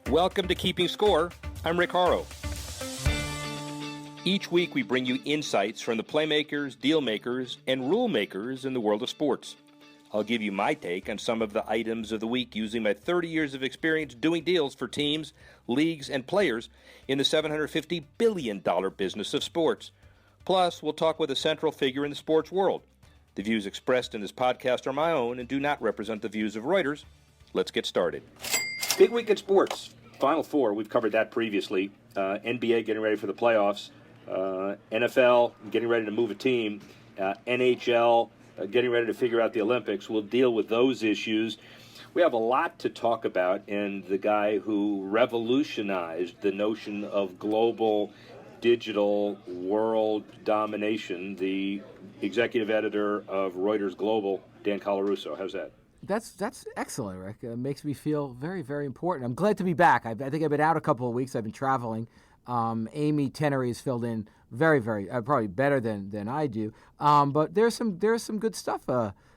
Welcome to Keeping Score. I'm Rick Horrow. Each week we bring you insights from the playmakers, deal makers, and rule makers in the world of sports. I'll give you my take on some of the items of the week using my 30 years of experience doing deals for teams, leagues, and players in the $750 billion business of sports. Plus, we'll talk with a central figure in the sports world. The views expressed in this podcast are my own and do not represent the views of Reuters. Let's get started. Big week in sports. Final Four, we've covered that previously. NBA getting ready for the playoffs. NFL getting ready to move a team. NHL getting ready to figure out the Olympics. We'll deal with those issues. We have a lot to talk about, and the guy who revolutionized the notion of global digital world domination, the executive editor of Reuters Global, Dan Colarusso. How's that? That's excellent, Rick. It makes me feel very, very important. I'm glad to be back. I think I've been out a couple of weeks. I've been traveling. Amy Tenery has filled in very, very, probably better than I do. But there's some good stuff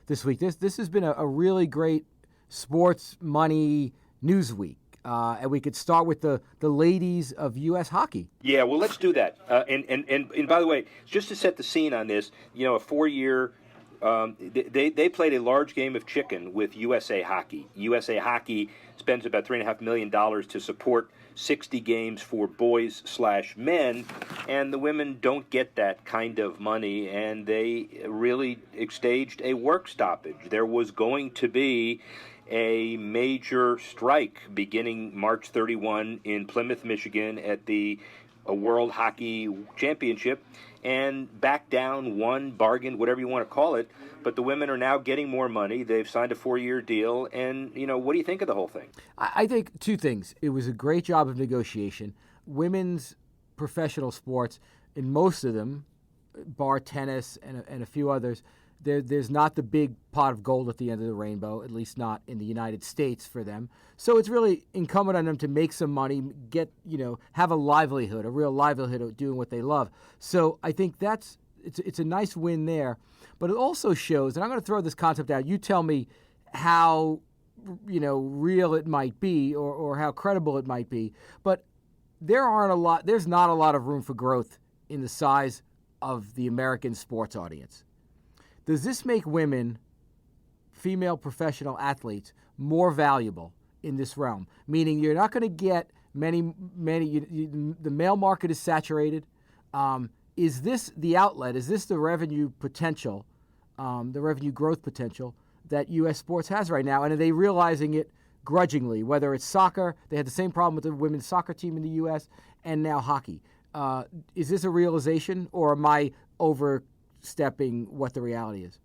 this week. This has been a really great sports money news week. And we could start with the ladies of U.S. hockey. Yeah, well, let's do that. And by the way, just to set the scene on this, a 4-year. They played a large game of chicken with USA Hockey. USA Hockey spends about $3.5 million to support 60 games for boys/men, and the women don't get that kind of money, and they really staged a work stoppage. There was going to be a major strike beginning March 31 in Plymouth, Michigan at the World Hockey Championship, and back down, won, bargained, whatever you want to call it. But the women are now getting more money. They've signed a 4-year deal. And, what do you think of the whole thing? I think two things. It was a great job of negotiation. Women's professional sports, in most of them, bar tennis and a few others, there's not the big pot of gold at the end of the rainbow, at least not in the United States for them. So it's really incumbent on them to make some money, have a livelihood, a real livelihood of doing what they love. So I think it's a nice win there. But it also shows, and I'm going to throw this concept out. You tell me how, real it might be or how credible it might be. But there's not a lot of room for growth in the size of the American sports audience. Does this make women, female professional athletes, more valuable in this realm? Meaning you're not going to get many. The male market is saturated. Is this the outlet? Is this the revenue potential, the revenue growth potential that U.S. sports has right now? And are they realizing it grudgingly? Whether it's soccer, they had the same problem with the women's soccer team in the U.S., and now hockey. Is this a realization, or am I overstepping what the reality is?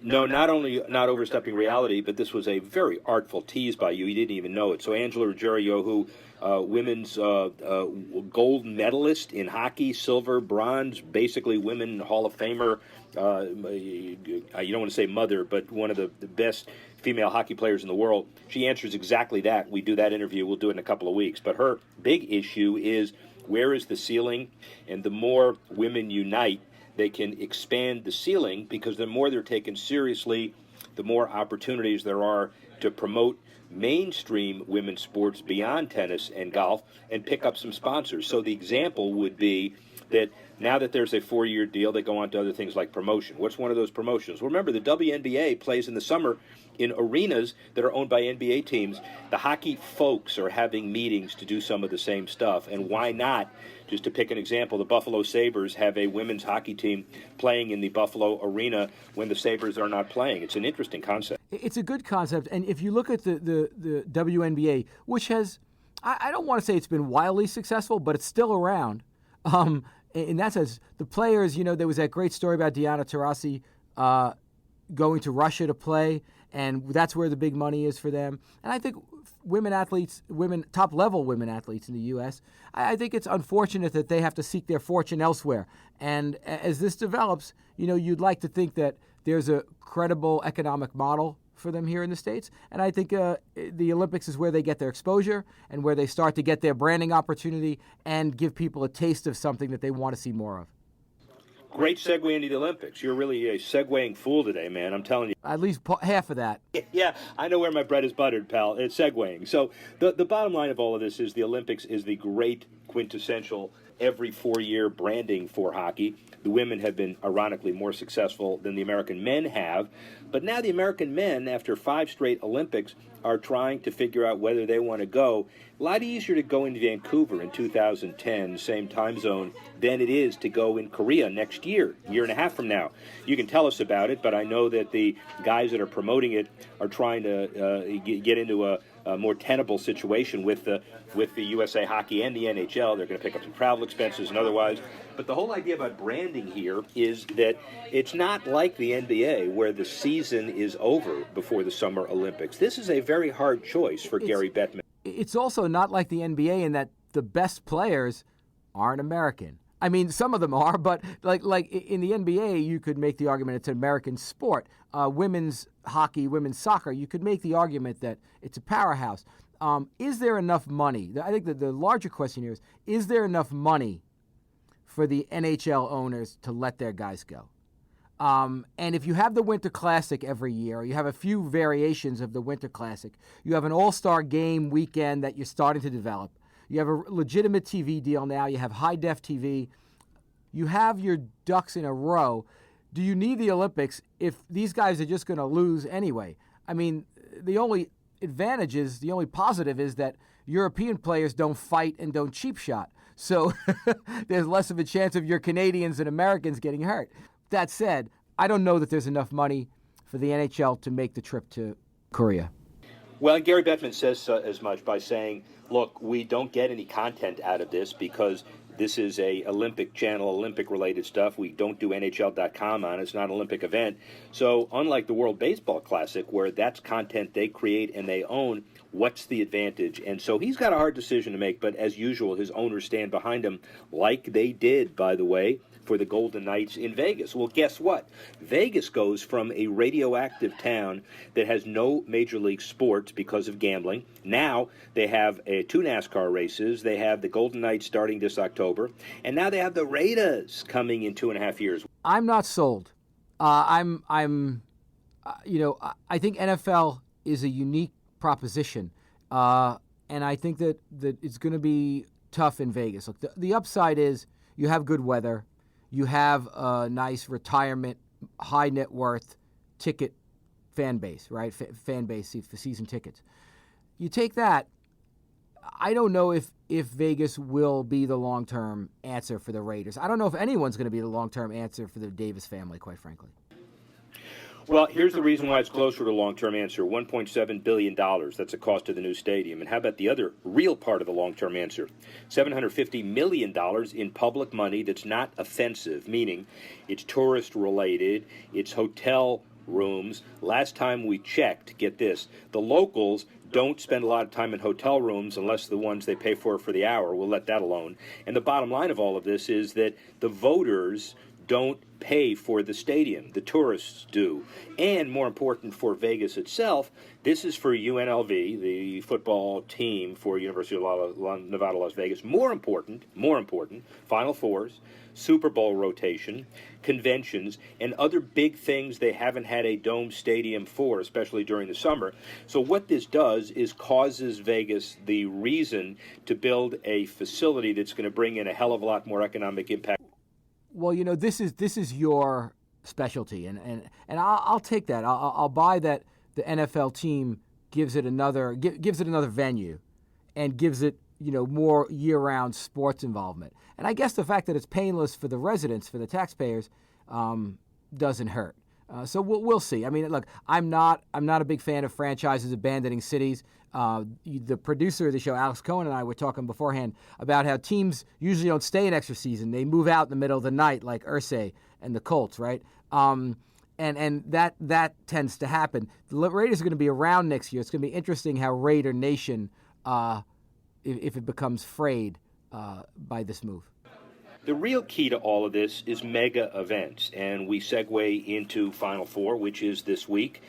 No, not only not overstepping reality, but this was a very artful tease by you. You didn't even know it. So Angela Ruggiero, who women's gold medalist in hockey, silver, bronze, basically women Hall of Famer. You don't want to say mother, but one of the best female hockey players in the world. She answers exactly that. We do that interview. We'll do it in a couple of weeks. But her big issue is, where is the ceiling? And the more women unite, they can expand the ceiling, because the more they're taken seriously, the more opportunities there are to promote mainstream women's sports beyond tennis and golf and pick up some sponsors. So the example would be that now that there's a 4-year deal, they go on to other things like promotion. What's one of those promotions? Well, remember, the WNBA plays in the summer in arenas that are owned by NBA teams. The hockey folks are having meetings to do some of the same stuff. And why not? Just to pick an example, the Buffalo Sabres have a women's hockey team playing in the Buffalo arena when the Sabres are not playing. It's an interesting concept. It's a good concept. And if you look at the WNBA, which has, I don't want to say it's been wildly successful, but it's still around. In that sense, the players, there was that great story about Diana Taurasi going to Russia to play, and that's where the big money is for them. And I think top-level women athletes in the U.S., I think it's unfortunate that they have to seek their fortune elsewhere. And as this develops, you'd like to think that there's a credible economic model for them here in the States. And I think the Olympics is where they get their exposure and where they start to get their branding opportunity and give people a taste of something that they want to see more of. Great segue into the Olympics. You're really a segueing fool today, man. I'm telling you. At least half of that. Yeah, I know where my bread is buttered, pal. It's segueing. So the bottom line of all of this is the Olympics is the great quintessential every 4-year branding for hockey. The women have been, ironically, more successful than the American men have. But now the American men, after 5 straight Olympics, are trying to figure out whether they want to go. A lot easier to go in Vancouver in 2010, same time zone, than it is to go in Korea next year, year and a half from now. You can tell us about it, but I know that the guys that are promoting it are trying to get into a more tenable situation with the USA Hockey and the NHL. They're going to pick up some travel expenses and otherwise. But the whole idea about branding here is that it's not like the NBA where the season is over before the Summer Olympics. This is a very hard choice for Gary Bettman. It's also not like the NBA in that the best players aren't American. I mean, some of them are, but like in the NBA, you could make the argument it's an American sport. Women's hockey, women's soccer, you could make the argument that it's a powerhouse. Is there enough money? I think that the larger question here is there enough money for the NHL owners to let their guys go? And if you have the Winter Classic every year, or you have a few variations of the Winter Classic, you have an all-star game weekend that you're starting to develop. You have a legitimate TV deal now. You have high-def TV. You have your ducks in a row. Do you need the Olympics if these guys are just going to lose anyway? I mean, the only advantage is, the only positive is that European players don't fight and don't cheap shot. So there's less of a chance of your Canadians and Americans getting hurt. That said, I don't know that there's enough money for the NHL to make the trip to Korea. Well, Gary Bettman says as much by saying, look, we don't get any content out of this because this is a Olympic channel, Olympic-related stuff. We don't do NHL.com on it. It's not an Olympic event. So unlike the World Baseball Classic, where that's content they create and they own, what's the advantage? And so he's got a hard decision to make, but as usual, his owners stand behind him, like they did, by the way, for the Golden Knights in Vegas. Well, guess what? Vegas goes from a radioactive town that has no major league sports because of gambling. Now they have 2 NASCAR races. They have the Golden Knights starting this October. And now they have the Raiders coming in 2.5 years. I'm not sold. I think NFL is a unique proposition. And I think that it's going to be tough in Vegas. Look, the upside is you have good weather. You have a nice retirement, high net worth ticket fan base, right? Fan base for season tickets. You take that. I don't know if Vegas will be the long-term answer for the Raiders. I don't know if anyone's going to be the long-term answer for the Davis family, quite frankly. Well, here's the reason why it's closer to long-term answer, $1.7 billion. That's the cost of the new stadium. And how about the other real part of the long-term answer? $750 million in public money that's not offensive, meaning it's tourist-related, it's hotel rooms. Last time we checked, get this, the locals don't spend a lot of time in hotel rooms unless the ones they pay for the hour. We'll let that alone. And the bottom line of all of this is that the voters don't pay for the stadium. The tourists do. And more important for Vegas itself, this is for UNLV, the football team for University of Nevada, Las Vegas. More important, Final Fours, Super Bowl rotation, conventions, and other big things they haven't had a dome stadium for, especially during the summer. So what this does is causes Vegas the reason to build a facility that's going to bring in a hell of a lot more economic impact. Well, this is your specialty, and I'll take that. I'll buy that the NFL team gives it another venue, and gives it more year-round sports involvement. And I guess the fact that it's painless for the residents, for the taxpayers, doesn't hurt. So we'll see. I mean, look, I'm not a big fan of franchises abandoning cities. The producer of the show, Alex Cohen, and I were talking beforehand about how teams usually don't stay an extra season. They move out in the middle of the night, like Irsay and the Colts, right? And that tends to happen. The Raiders are going to be around next year. It's going to be interesting how Raider Nation, if it becomes frayed by this move. The real key to all of this is mega events, and we segue into Final Four, which is this week.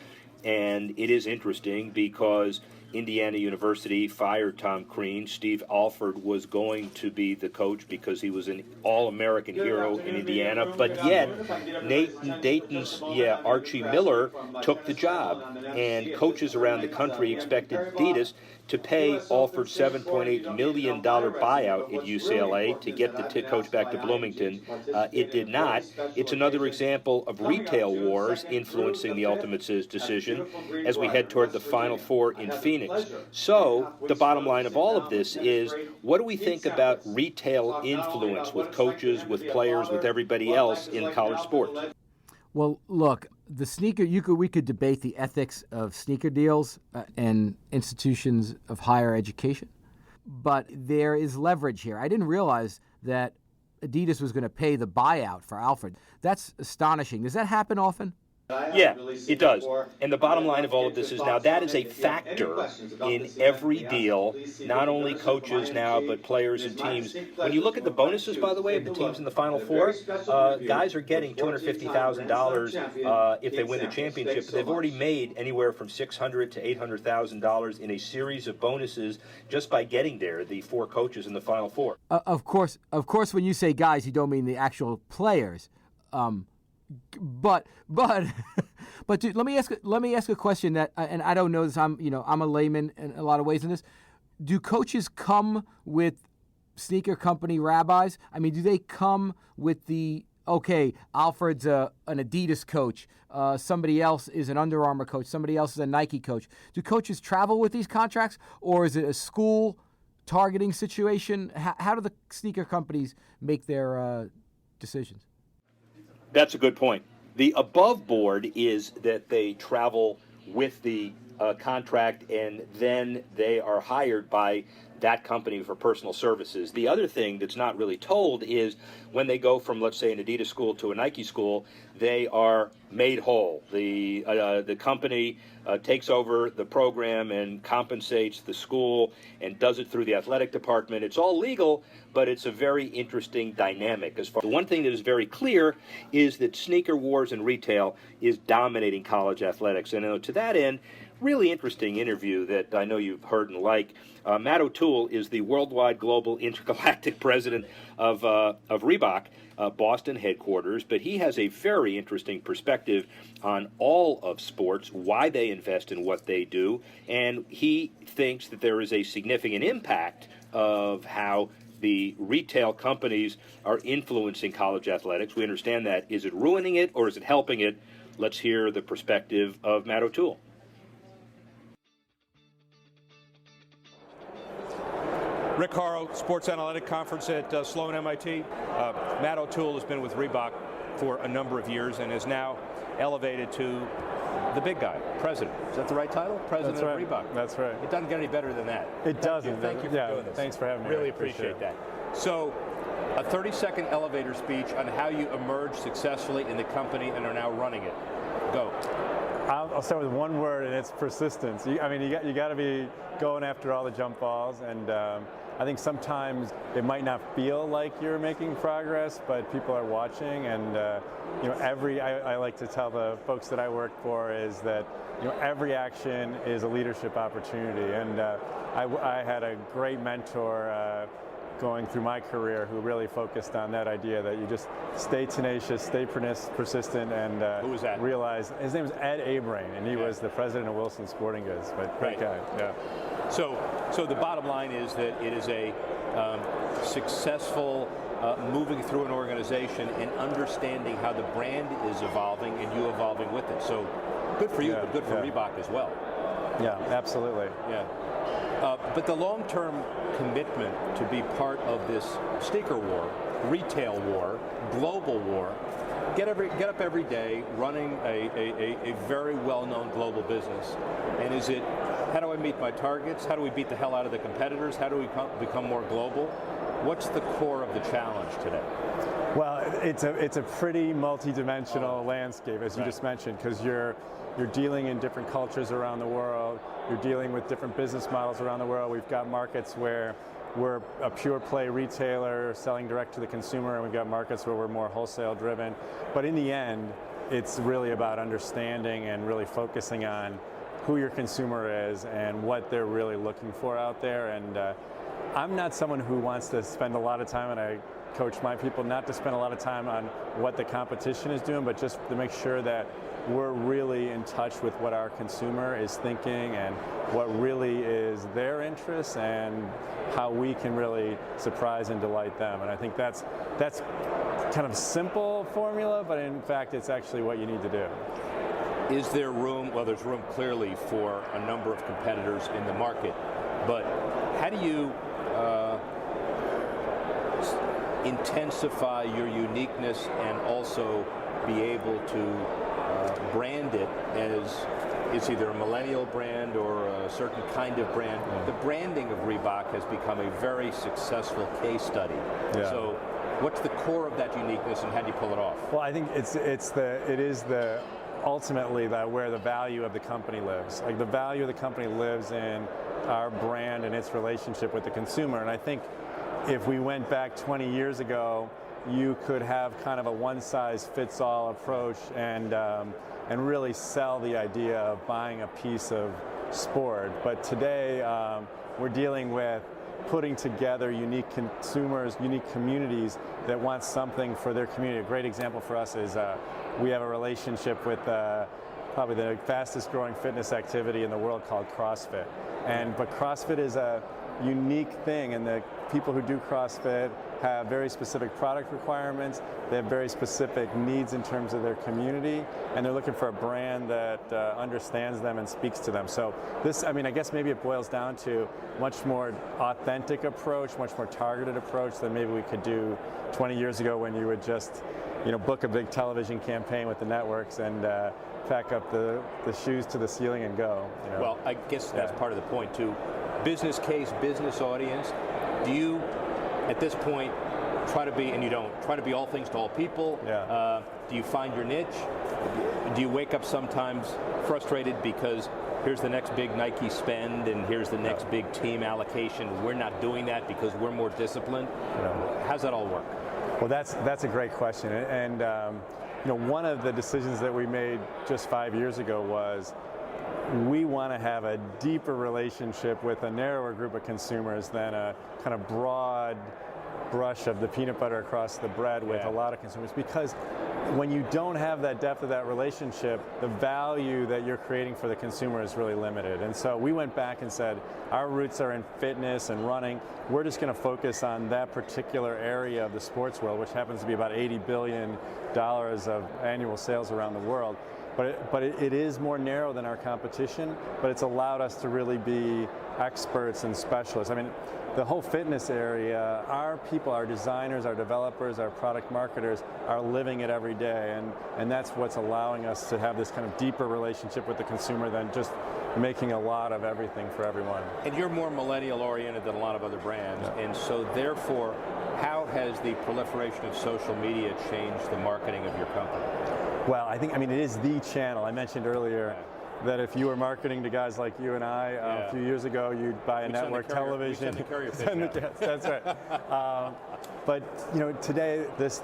And it is interesting because Indiana University fired Tom Crean. Steve Alford was going to be the coach because he was an all-American hero in Indiana, but yet Dayton's Archie Miller took the job, and coaches around the country expected Adidas to pay Alford $7.8 million buyout at UCLA to get the coach back to Bloomington. It did not. It's another example of retail wars influencing the ultimate decision as we head toward the Final Four in Phoenix. So the bottom line of all of this is, what do we think about retail influence with coaches, with players, with everybody else in college sports? Well, look, the sneaker, we could debate the ethics of sneaker deals and institutions of higher education, but there is leverage here. I didn't realize that Adidas was going to pay the buyout for Alfred. That's astonishing. Does that happen often? Yeah, it does. And the bottom line of all of this is now that is a factor in every deal, not only coaches now, but players and teams. When you look at the bonuses, by the way, of the teams in the Final Four, guys are getting $250,000 if they win the championship, but they've already made anywhere from $600,000 to $800,000 in a series of bonuses just by getting there, the four coaches in the Final Four. Of course, when you say guys, you don't mean the actual players. But dude, let me ask a question that, and I don't know this. I'm a layman in a lot of ways in this. Do coaches come with sneaker company rabbis? I mean, do they come with Alfred's an Adidas coach, somebody else is an Under Armour coach, somebody else is a Nike coach? Do coaches travel with these contracts, or is it a school targeting situation? How do the sneaker companies make their decisions? That's a good point. The above board is that they travel with the contract, and then they are hired by that company for personal services. The other thing that's not really told is when they go from, let's say, an Adidas school to a Nike school, they are made whole. The company takes over the program and compensates the school and does it through the athletic department. It's all legal, but it's a very interesting dynamic. The one thing that is very clear is that sneaker wars and retail is dominating college athletics. And to that end, really interesting interview that I know you've heard and like. Matt O'Toole is the worldwide global intergalactic president of Reebok, Boston headquarters, but he has a very interesting perspective on all of sports, why they invest in what they do, and he thinks that there is a significant impact of how the retail companies are influencing college athletics. We understand that. Is it ruining it or is it helping it? Let's hear the perspective of Matt O'Toole. Rick Horrow, Sports Analytic Conference at Sloan MIT. Matt O'Toole has been with Reebok for a number of years and is now elevated to the big guy, president. Is that the right title? President of Reebok. That's right. It doesn't get any better than that. It doesn't. Thank you for doing this. Thanks for having me. Really appreciate that. So, a 30-second elevator speech on how you emerged successfully in the company and are now running it. Go. I'll start with one word, and it's persistence. You got to be going after all the jump balls, and I think sometimes it might not feel like you're making progress, but people are watching, and I like to tell the folks that I work for is that every action is a leadership opportunity, and I had a great mentor going through my career who really focused on that idea that you just stay tenacious, stay persistent, and who was that? Realize his name was Ed Abrain, and he was the president of Wilson Sporting Goods. But great guy. Yeah. So the bottom line is that it is a successful moving through an organization and understanding how the brand is evolving and you evolving with it. So good for you, but good for Reebok as well. Yeah, absolutely. Yeah. But the long-term commitment to be part of this sneaker war, retail war, global war, get up every day running a very well-known global business. And is it, how do I meet my targets? How do we beat the hell out of the competitors? How do we become more global? What's the core of the challenge today? Well, it's a pretty multi-dimensional landscape, as you just mentioned, because you're dealing in different cultures around the world. You're dealing with different business models around the world. We've got markets where we're a pure play retailer selling direct to the consumer, and we've got markets where we're more wholesale driven. But in the end, it's really about understanding and really focusing on who your consumer is and what they're really looking for out there. And I'm not someone who wants to spend a lot of time, and I coach my people not to spend a lot of time on what the competition is doing, but just to make sure that we're really in touch with what our consumer is thinking and what really is their interests and how we can really surprise and delight them. And I think that's kind of simple formula, but in fact it's actually what you need to do. Is there room? Well, there's room clearly for a number of competitors in the market, but how do you intensify your uniqueness and also be able to brand it as it's either a millennial brand or a certain kind of brand? The branding of Reebok has become a very successful case study. Yeah. So what's the core of that uniqueness and how do you pull it off? Well, I think it is ultimately where the value of the company lives. Like, the value of the company lives in our brand and its relationship with the consumer. And I think if we went back 20 years ago, you could have kind of a one-size-fits-all approach and really sell the idea of buying a piece of sport. But today, we're dealing with putting together unique consumers, unique communities that want something for their community. A great example for us is we have a relationship with probably the fastest growing fitness activity in the world called CrossFit. But CrossFit is a unique thing, and the people who do CrossFit have very specific product requirements. They have very specific needs in terms of their community, and they're looking for a brand that understands them and speaks to them. So this, I guess maybe it boils down to much more authentic approach, much more targeted approach than maybe we could do 20 years ago when you would just, book a big television campaign with the networks and pack up the shoes to the ceiling and go. Well, I guess that's part of the point too. Business case, business audience. Do you, at this point, try to be, and you don't, try to be all things to all people? Yeah. Do you find your niche? Do you wake up sometimes frustrated because here's the next big Nike spend and here's the next big team allocation? We're not doing that because we're more disciplined. How's that all work? Well, that's a great question. And one of the decisions that we made just 5 years ago was we want to have a deeper relationship with a narrower group of consumers than a kind of broad brush of the peanut butter across the bread with a lot of consumers, because when you don't have that depth of that relationship, the value that you're creating for the consumer is really limited. And so we went back and said, our roots are in fitness and running. We're just going to focus on that particular area of the sports world, which happens to be about $80 billion of annual sales around the world. But it is more narrow than our competition, but it's allowed us to really be experts and specialists. The whole fitness area, our people, our designers, our developers, our product marketers are living it every day, and that's what's allowing us to have this kind of deeper relationship with the consumer than just making a lot of everything for everyone. And you're more millennial oriented than a lot of other brands, and so therefore, how has the proliferation of social media changed the marketing of your company? Well, it is the channel. I mentioned earlier that if you were marketing to guys like you and I a few years ago, you'd buy a network television. That's right. But today, this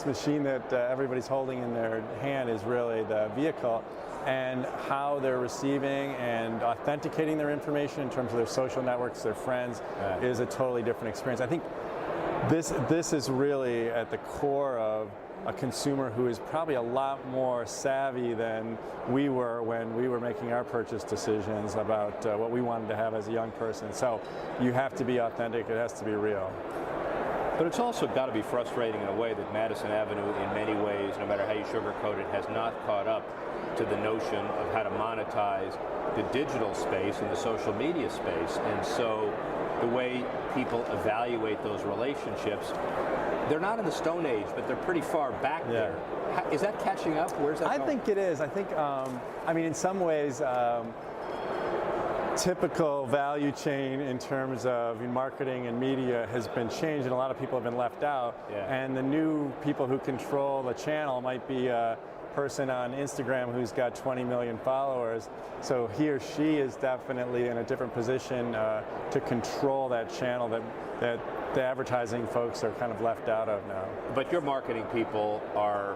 machine that everybody's holding in their hand is really the vehicle, and how they're receiving and authenticating their information in terms of their social networks, their friends, is a totally different experience. I think this is really at the core of a consumer who is probably a lot more savvy than we were when we were making our purchase decisions about what we wanted to have as a young person. So you have to be authentic, it has to be real. But it's also got to be frustrating in a way that Madison Avenue, in many ways, no matter how you sugarcoat it, has not caught up to the notion of how to monetize the digital space and the social media space. And so the way people evaluate those relationships, they're not in the Stone Age, but they're pretty far back there. Is that catching up? Where's that going? I think it is. I think, in some ways, typical value chain in terms of marketing and media has been changed, and a lot of people have been left out. And the new people who control the channel might be a person on Instagram who's got 20 million followers. So he or she is definitely in a different position to control that channel that the advertising folks are kind of left out of now. But your marketing people are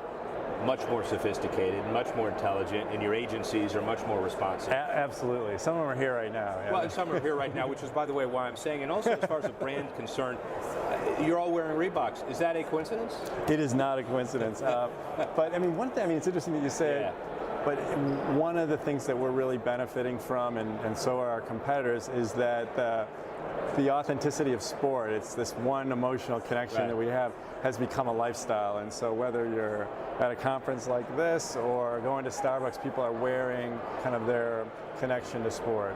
much more sophisticated, much more intelligent, and your agencies are much more responsive. Absolutely. Some of them are here right now. Yeah. Well, and some are here right now, which is, by the way, why I'm saying. And also, as far as the brand concerned, you're all wearing Reeboks. Is that a coincidence? It is not a coincidence. But I mean, one thing. I mean, it's interesting that you say. Yeah. But one of the things that we're really benefiting from, and so are our competitors, is that the authenticity of sport. It's this one emotional connection that we have has become a lifestyle. And so whether you're at a conference like this or going to Starbucks, people are wearing kind of their connection to sport.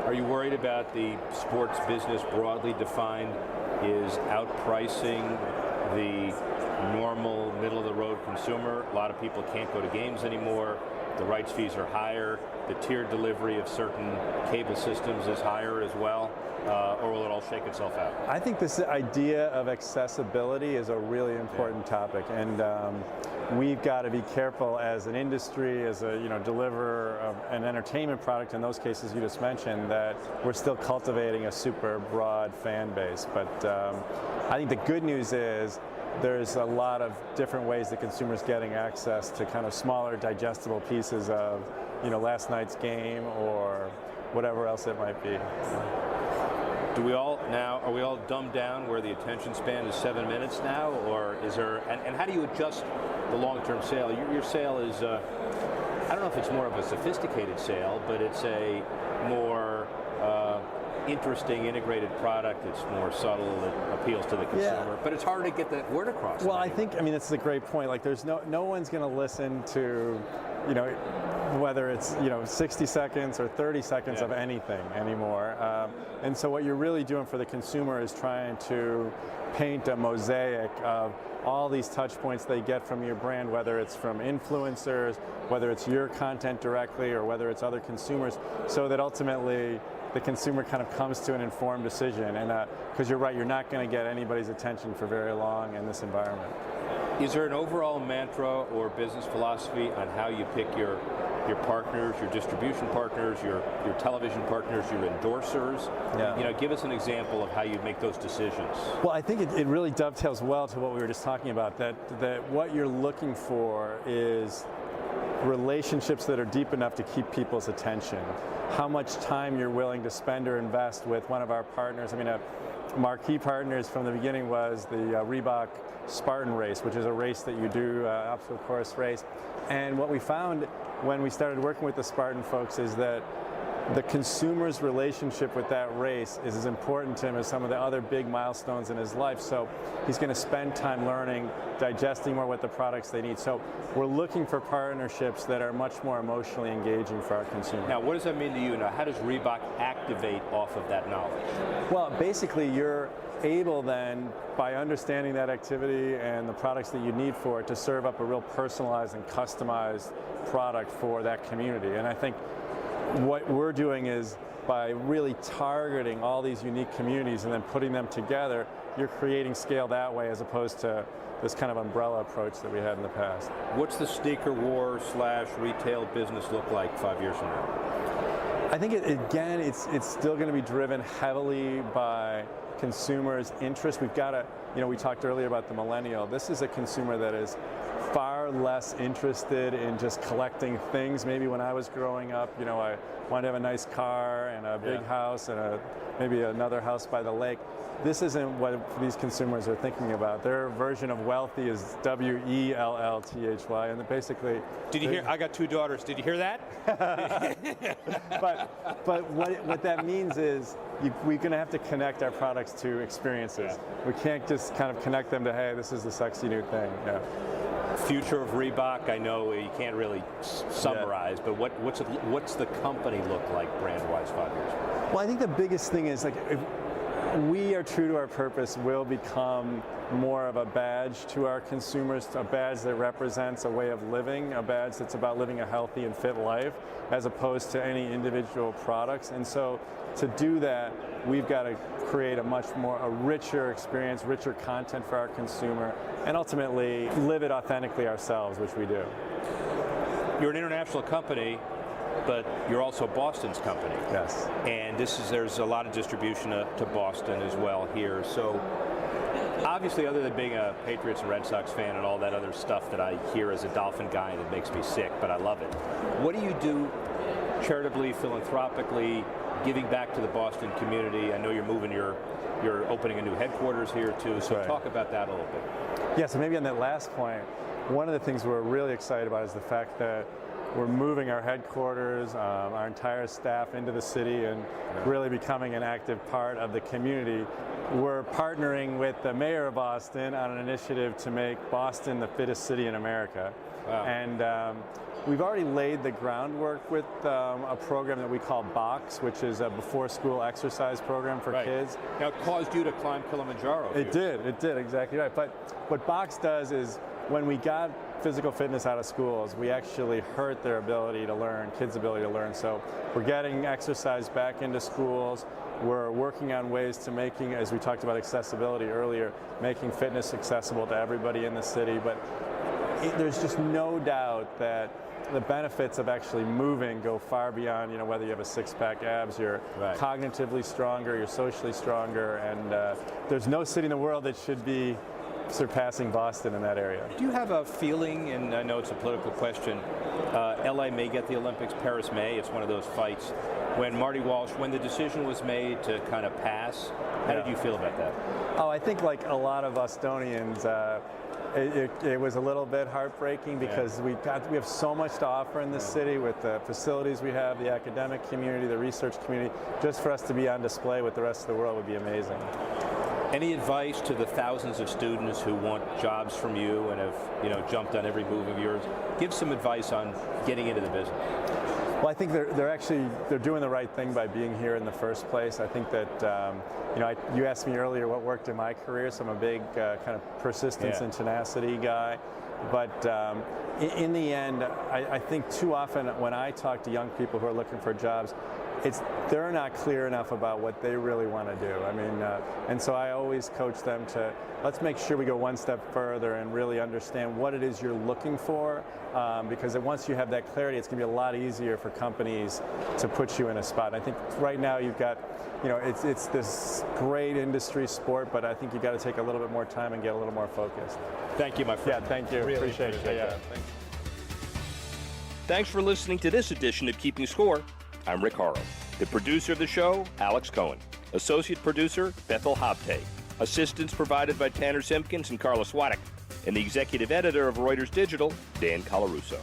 Are you worried about the sports business broadly defined is outpricing the normal middle-of-the-road consumer? A lot of people can't go to games anymore. The rights fees are higher. The tiered delivery of certain cable systems is higher as well. Or will it all shake itself out? I think this idea of accessibility is a really important topic, and we've got to be careful as an industry, as a deliverer of an entertainment product. In those cases you just mentioned, that we're still cultivating a super broad fan base. But I think the good news is there's a lot of different ways that consumers getting access to kind of smaller, digestible pieces of last night's game or whatever else it might be. Are we all dumbed down where the attention span is 7 minutes now, or is there? And how do you adjust the long-term sale? Your sale is, I don't know if it's more of a sophisticated sale, but it's a more interesting, integrated product. It's more subtle. It appeals to the consumer, but it's hard to get that word across. Well, I think this is a great point. Like, there's no one's going to listen to, whether it's 60 seconds or 30 seconds of anything anymore. And so what you're really doing for the consumer is trying to paint a mosaic of all these touch points they get from your brand, whether it's from influencers, whether it's your content directly, or whether it's other consumers, so that ultimately the consumer kind of comes to an informed decision. And because you're right, you're not going to get anybody's attention for very long in this environment. Is there an overall mantra or business philosophy on how you pick your partners, your distribution partners, your television partners, your endorsers? Yeah. Give us an example of how you make those decisions. Well, I think it really dovetails well to what we were just talking about, that what you're looking for is relationships that are deep enough to keep people's attention. How much time you're willing to spend or invest with one of our partners. I mean, marquee partners from the beginning was the Reebok Spartan race, which is a race that you do, obstacle course race. And what we found when we started working with the Spartan folks is that the consumer's relationship with that race is as important to him as some of the other big milestones in his life. So he's going to spend time learning, digesting more what the products they need. So we're looking for partnerships that are much more emotionally engaging for our consumer. Now, what does that mean to you? Now, how does Reebok activate off of that knowledge? Well, basically, you're able then, by understanding that activity and the products that you need for it, to serve up a real personalized and customized product for that community. And I think what we're doing is, by really targeting all these unique communities and then putting them together, you're creating scale that way, as opposed to this kind of umbrella approach that we had in the past. What's the sneaker war / retail business look like 5 years from now? I think, it's still going to be driven heavily by consumers' interest. We've got to, we talked earlier about the millennial. This is a consumer that is far less interested in just collecting things. Maybe when I was growing up, I wanted to have a nice car and a big house and maybe another house by the lake. This isn't what these consumers are thinking about. Their version of wealthy is WELLTHY, and basically. Did you hear? I got 2 daughters. Did you hear that? But what that means is we're going to have to connect our products to experiences. Yeah. We can't just kind of connect them to, hey, this is the sexy new thing. Yeah. Future of Reebok, I know you can't really summarize, but what's the company look like brand-wise 5 years from now? Well, I think the biggest thing is, like, if we are true to our purpose, we'll become more of a badge to our consumers, a badge that represents a way of living, a badge that's about living a healthy and fit life, as opposed to any individual products. And so to do that, we've got to create a richer experience, richer content for our consumer, and ultimately live it authentically ourselves, which we do. You're an international company, but you're also Boston's company. Yes. And there's a lot of distribution to Boston as well here. So Obviously, other than being a Patriots and Red Sox fan and all that other stuff that I hear as a Dolphin guy that makes me sick, but I love it. What do you do charitably, philanthropically, giving back to the Boston community? I know you're opening a new headquarters here too, so right. Talk about that a little bit. Yeah, so maybe on that last point, one of the things we're really excited about is the fact that we're moving our headquarters, our entire staff into the city and really becoming an active part of the community. We're partnering with the mayor of Boston on an initiative to make Boston the fittest city in America. Wow. And we've already laid the groundwork with a program that we call BOX, which is a before-school exercise program for kids. Now, it caused you to climb Kilimanjaro. It did, exactly right. But what BOX does is when we got physical fitness out of schools, we actually hurt their ability to learn, kids' ability to learn. So we're getting exercise back into schools. We're working on ways to making, as we talked about accessibility earlier, making fitness accessible to everybody in the city. But there's just no doubt that the benefits of actually moving go far beyond, whether you have a six-pack abs, you're cognitively stronger, you're socially stronger, and there's no city in the world that should be surpassing Boston in that area. Do you have a feeling, and I know it's a political question, LA may get the Olympics, Paris may, it's one of those fights. When Marty Walsh, when the decision was made to kind of pass, how did you feel about that? Oh, I think like a lot of Bostonians, it was a little bit heartbreaking because we have so much to offer in this city with the facilities we have, the academic community, the research community. Just for us to be on display with the rest of the world would be amazing. Any advice to the thousands of students who want jobs from you and have jumped on every move of yours? Give some advice on getting into the business. Well, I think they're doing the right thing by being here in the first place. I think that you asked me earlier what worked in my career, so I'm a big kind of persistence and tenacity guy. But in the end, I think too often when I talk to young people who are looking for jobs, they're not clear enough about what they really want to do. I mean, and so I always coach them to let's make sure we go one step further and really understand what it is you're looking for, because once you have that clarity, it's going to be a lot easier for companies to put you in a spot. And I think right now you've got, it's this great industry sport, but I think you've got to take a little bit more time and get a little more focused. Thank you, my friend. Yeah, thank you. Really appreciate it. Yeah. Thanks for listening to this edition of Keeping Score. I'm Rick Horrow. The producer of the show, Alex Cohen. Associate producer, Bethel Habte. Assistance provided by Tanner Simpkins and Carlos Waddick. And the executive editor of Reuters Digital, Dan Colarusso.